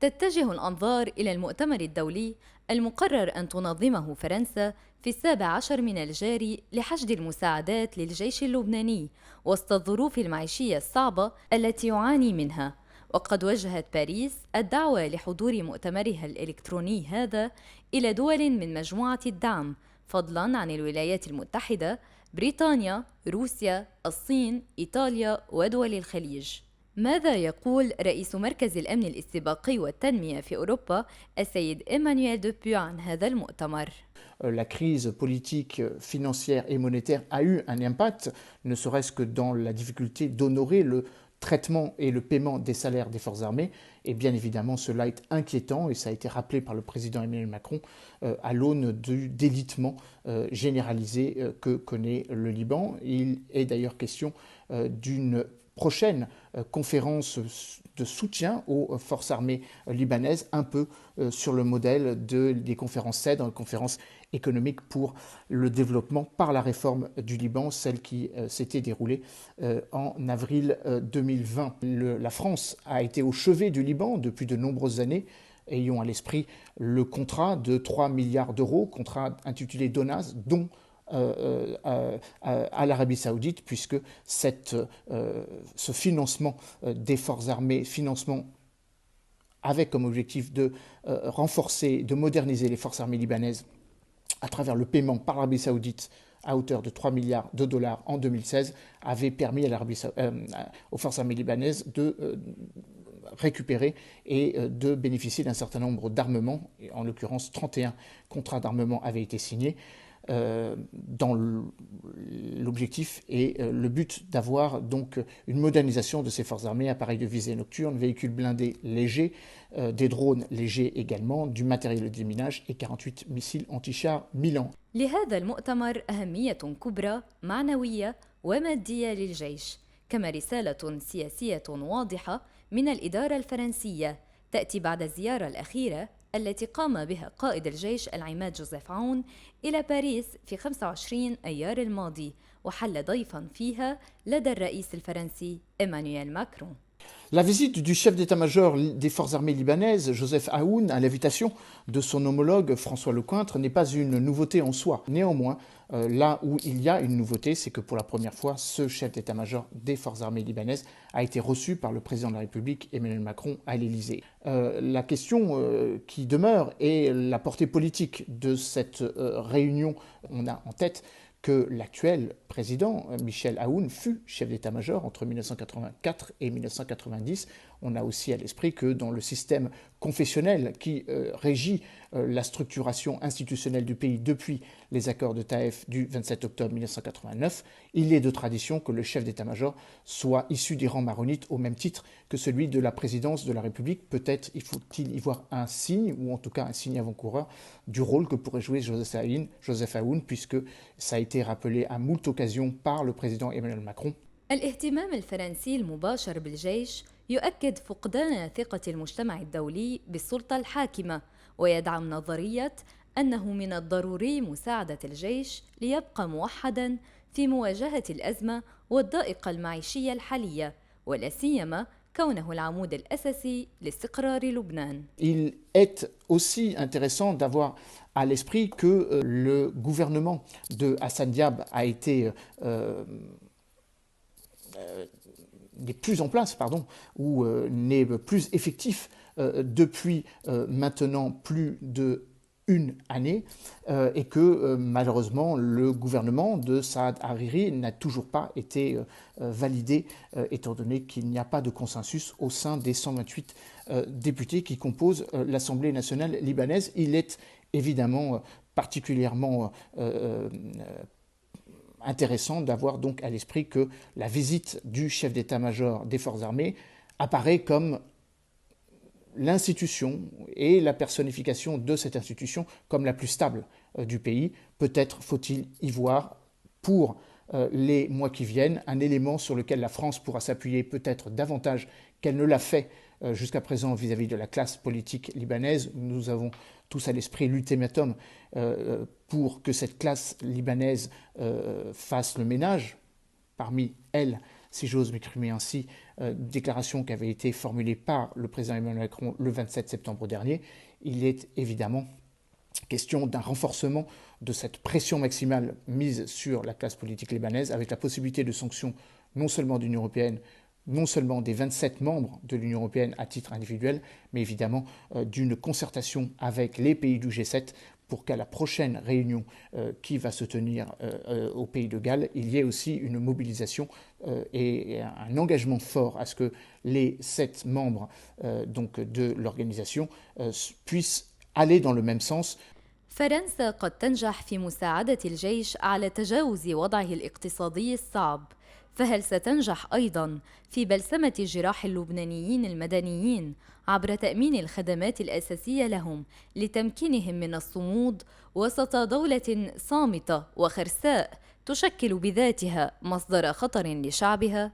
تتجه الأنظار إلى المؤتمر الدولي المقرر أن تنظمه فرنسا في 17 من الجاري لحشد المساعدات للجيش اللبناني وسط الظروف المعيشية الصعبة التي يعاني منها. وقد وجهت باريس الدعوة لحضور مؤتمرها الإلكتروني هذا إلى دول من مجموعة الدعم، فضلاً عن الولايات المتحدة، بريطانيا، روسيا، الصين، إيطاليا ودول الخليج. ماذا يقول رئيس مركز الأمن الاستباقي والتنمية في أوروبا السيد إيمانويل دوبيو عن هذا المؤتمر؟ La crise politique, financière et monétaire a eu un impact, ne serait-ce que dans la difficulté d'honorer le traitement et le paiement des salaires des forces armées. Et bien évidemment, cela est inquiétant et ça a été rappelé par le président Emmanuel Macron à l'aune du délitement généralisé que connaît le Liban. Il est d'ailleurs question d'une prochaine conférence de soutien aux forces armées libanaises, un peu sur le modèle des conférences CEDRE, conférences économiques pour le développement par la réforme du Liban, celle qui s'était déroulée en avril 2020. La France a été au chevet du Liban depuis de nombreuses années. Ayons à l'esprit le contrat de 3 milliards d'euros, contrat intitulé DONAS, dont à l'Arabie Saoudite, puisque ce financement des forces armées, financement avec comme objectif de renforcer, de moderniser les forces armées libanaises à travers le paiement par l'Arabie Saoudite à hauteur de 3 milliards de dollars en 2016, avait permis aux forces armées libanaises de récupérer et de bénéficier d'un certain nombre d'armements. En l'occurrence, 31 contrats d'armement avaient été signés dans l'objectif et le but d'avoir donc une modernisation de ces forces armées, appareils de visée nocturne, véhicules blindés légers, des drones légers également, du matériel de déminage et 48 missiles anti-chars Milan. لهذا المؤتمر أهمية كبرى معنوية ومادية للجيش، كما رسالة سياسية واضحة من الإدارة الفرنسية تأتي بعد الزيارة الأخيرة التي قام بها قائد الجيش العماد جوزيف عون إلى باريس في 25 أيار الماضي، وحل ضيفاً فيها لدى الرئيس الفرنسي إيمانويل ماكرون. La visite du chef d'état-major des forces armées libanaises, Joseph Aoun, à l'invitation de son homologue François Lecointre, n'est pas une nouveauté en soi. Néanmoins, là où il y a une nouveauté, c'est que pour la première fois, ce chef d'état-major des forces armées libanaises a été reçu par le président de la République, Emmanuel Macron, à l'Élysée. La question qui demeure est la portée politique de cette réunion. On a en tête que l'actuel président, Michel Aoun, fut chef d'état-major entre 1984 et 1990. On a aussi à l'esprit que dans le système confessionnel qui régit la structuration institutionnelle du pays depuis les accords de Taïf du 27 octobre 1989, il est de tradition que le chef d'état-major soit issu des rangs maronites au même titre que celui de la présidence de la République. Peut-être faut-il y voir un signe, ou en tout cas un signe avant-coureur, du rôle que pourrait jouer Joseph Aoun, puisque ça a été rappelé à moult occasions par le président Emmanuel Macron. الاهتمام الفرنسي المباشر بالجيش يؤكد فقدان ثقة المجتمع الدولي بالسلطة الحاكمة، ويدعم نظرية أنه من الضروري مساعدة الجيش ليبقى موحداً في مواجهة الأزمة والضائقة المعيشية الحالية، ولا سيما كونه العمود الأساسي لاستقرار لبنان. Il est aussi intéressant d'avoir à l'esprit que le gouvernement de Hassan Diab a été n'est plus en place, ou n'est plus effectif depuis maintenant plus d'une année, et que malheureusement le gouvernement de Saad Hariri n'a toujours pas été validé, étant donné qu'il n'y a pas de consensus au sein des 128 députés qui composent l'Assemblée nationale libanaise. Il est évidemment particulièrement intéressant d'avoir donc à l'esprit que la visite du chef d'état-major des forces armées apparaît comme l'institution et la personnification de cette institution comme la plus stable du pays. Peut-être faut-il y voir pour les mois qui viennent un élément sur lequel la France pourra s'appuyer peut-être davantage qu'elle ne l'a fait jusqu'à présent vis-à-vis de la classe politique libanaise. Nous avons tous à l'esprit l'ultimatum pour que cette classe libanaise fasse le ménage. Parmi elles, si j'ose m'exprimer ainsi, déclaration qui avait été formulée par le président Emmanuel Macron le 27 septembre dernier. Il est évidemment question d'un renforcement de cette pression maximale mise sur la classe politique libanaise, avec la possibilité de sanctions non seulement de l'Union européenne, non seulement des 27 membres de l'Union européenne à titre individuel, mais évidemment d'une concertation avec les pays du G7 pour qu'à la prochaine réunion qui va se tenir au pays de Galles, il y ait aussi une mobilisation et un engagement fort à ce que les 7 membres donc de l'organisation puissent aller dans le même sens. فرنسا قد تنجح في مساعدة الجيش على تجاوز وضعه الاقتصادي الصعب، فهل ستنجح أيضاً في بلسمة جراح اللبنانيين المدنيين عبر تأمين الخدمات الأساسية لهم لتمكينهم من الصمود وسط دولة صامتة وخرساء تشكل بذاتها مصدر خطر لشعبها؟